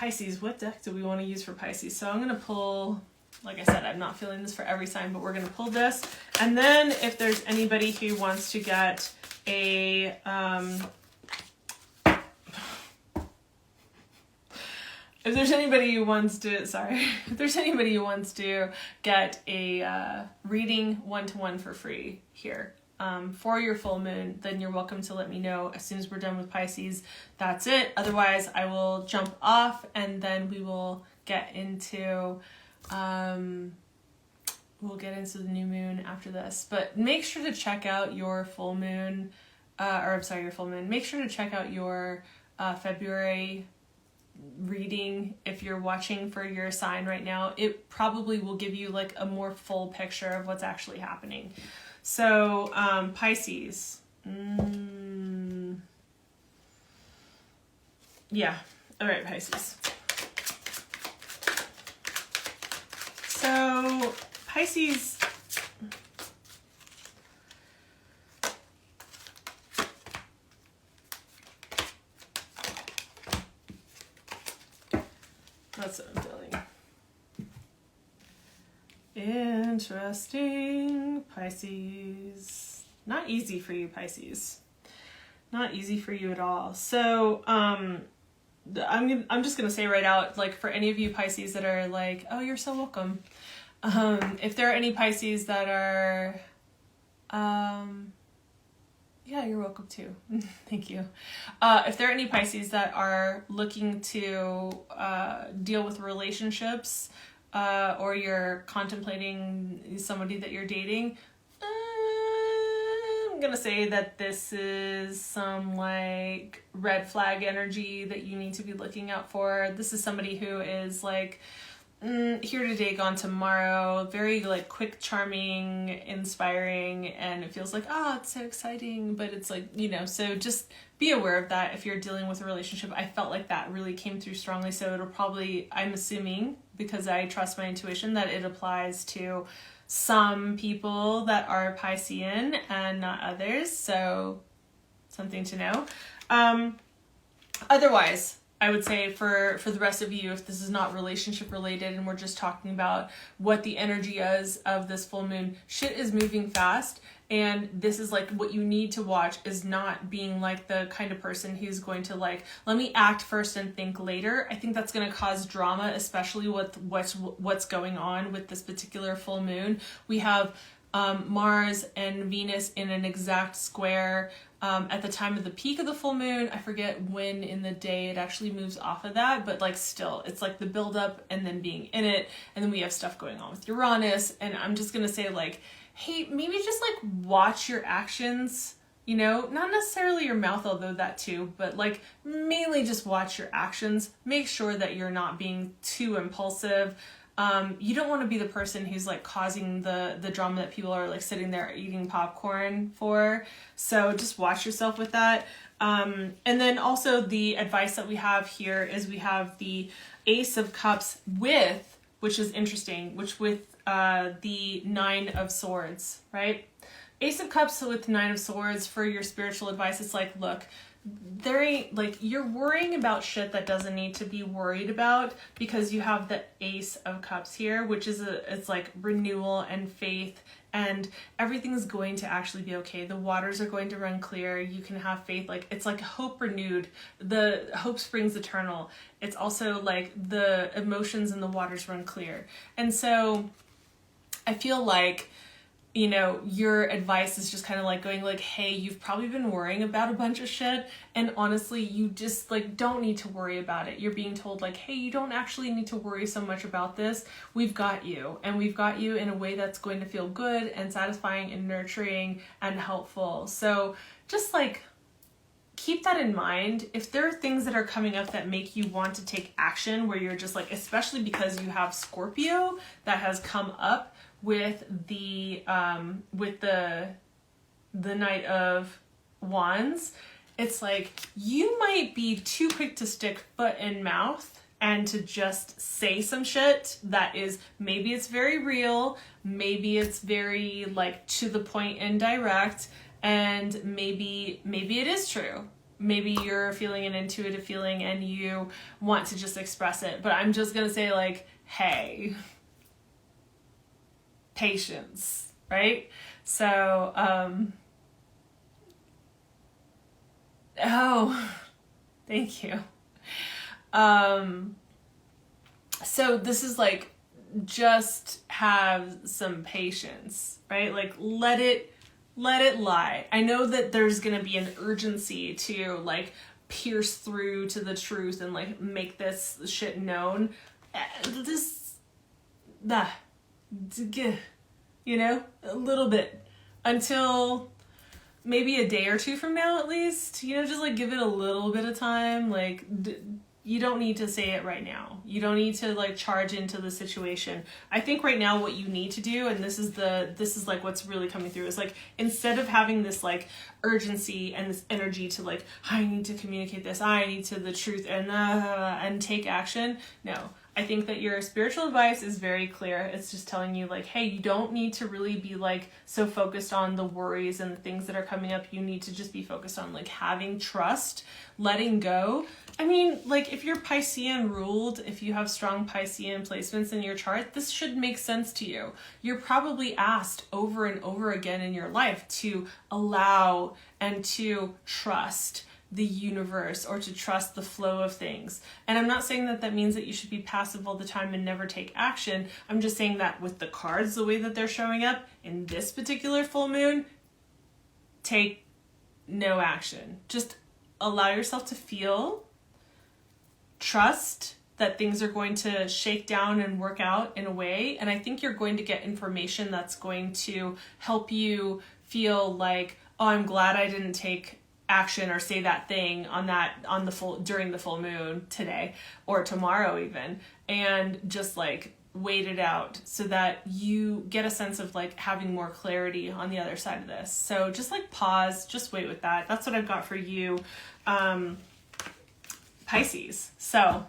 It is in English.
Pisces, what deck do we want to use for Pisces? So I'm going to pull, like I said, I'm not feeling this for every sign, but we're going to pull this. And then if there's anybody who wants to get a, if there's anybody who wants to get a reading one-to-one for free here for your full moon, then you're welcome to let me know as soon as we're done with Pisces. That's it. Otherwise, I will jump off and then we will get into the new moon after this. But make sure to check out your full moon, Make sure to check out your February reading if you're watching for your sign right now. It probably will give you like a more full picture of what's actually happening. So Pisces, yeah, all right, Pisces. So Pisces, that's what I'm feeling. Interesting, Pisces. Not easy for you, Pisces. Not easy for you at all. So, I'm just gonna say right out, like for any of you Pisces that are like, oh, you're so welcome. If there are any Pisces that are, yeah, you're welcome too. Thank you. If there are any Pisces that are looking to deal with relationships, or you're contemplating somebody that you're dating, I'm gonna say that this is some like red flag energy that you need to be looking out for. This is somebody who is like here today, gone tomorrow, very like quick, charming, inspiring, and it feels like, oh, it's so exciting, but it's like, you know, so just be aware of that if you're dealing with a relationship. I felt like that really came through strongly, so it'll probably, I'm assuming, because I trust my intuition, that it applies to some people that are Piscean and not others, so something to know. Otherwise, I would say for the rest of you, if this is not relationship related and we're just talking about what the energy is of this full moon, shit is moving fast. And this is like what you need to watch is not being like the kind of person who's going to like, let me act first and think later. I think that's going to cause drama, especially with what's going on with this particular full moon. We have Mars and Venus in an exact square at the time of the peak of the full moon. I forget when in the day it actually moves off of that, but like still, it's like the buildup and then being in it. And then we have stuff going on with Uranus. And I'm just going to say like, hey, maybe just like watch your actions, you know, not necessarily your mouth, although that too, but like mainly just watch your actions. Make sure that you're not being too impulsive. You don't want to be the person who's like causing the drama that people are like sitting there eating popcorn for. So just watch yourself with that. And then also the advice that we have here is we have the Ace of Cups with, which is interesting, which with the Nine of Swords, right? Ace of Cups with Nine of Swords for your spiritual advice. It's like, look, there ain't like you're worrying about shit that doesn't need to be worried about because you have the Ace of Cups here, which is it's like renewal and faith, and everything's going to actually be okay. The waters are going to run clear. You can have faith. Like it's like hope renewed. The hope springs eternal. It's also like the emotions in the waters run clear. And so I feel like, you know, your advice is just kind of like going like, hey, you've probably been worrying about a bunch of shit, and honestly, you just like don't need to worry about it. You're being told like, hey, you don't actually need to worry so much about this. We've got you, and we've got you in a way that's going to feel good and satisfying and nurturing and helpful. So just like keep that in mind. If there are things that are coming up that make you want to take action, where you're just like, especially because you have Scorpio that has come up with the Knight of Wands, it's like you might be too quick to stick foot in mouth and to just say some shit that is, maybe it's very real, maybe it's very like to the point and direct, and maybe it is true. maybe you're feeling an intuitive feeling and you want to just express it. But I'm just going to say, like, hey, patience, right? So, oh, thank you. So this is like, just have some patience, right? Like, let it lie. I know that there's going to be an urgency to like pierce through to the truth and like make this shit known. You know, a little bit, until maybe a day or two from now at least, you know, just like give it a little bit of time. Like, you don't need to say it right now. You don't need to like charge into the situation. I think right now what you need to do, and this is like what's really coming through, is like, instead of having this like urgency and this energy to like, I need to communicate this, I need to the truth and take action. No, I think that your spiritual advice is very clear. It's just telling you like, hey, you don't need to really be like so focused on the worries and the things that are coming up. You need to just be focused on like having trust, letting go. I mean, like, if you're Piscean ruled, if you have strong Piscean placements in your chart, this should make sense to you. You're probably asked over and over again in your life to allow and to trust the universe, or to trust the flow of things. And I'm not saying that that means that you should be passive all the time and never take action. I'm just saying that with the cards, the way that they're showing up in this particular full moon, take no action. Just allow yourself to feel, trust that things are going to shake down and work out in a way. And I think you're going to get information that's going to help you feel like, oh, I'm glad I didn't take action or say that thing during the full moon today or tomorrow even, and just like wait it out so that you get a sense of like having more clarity on the other side of this. So just like pause, just wait with that. That's what I've got for you, Pisces. So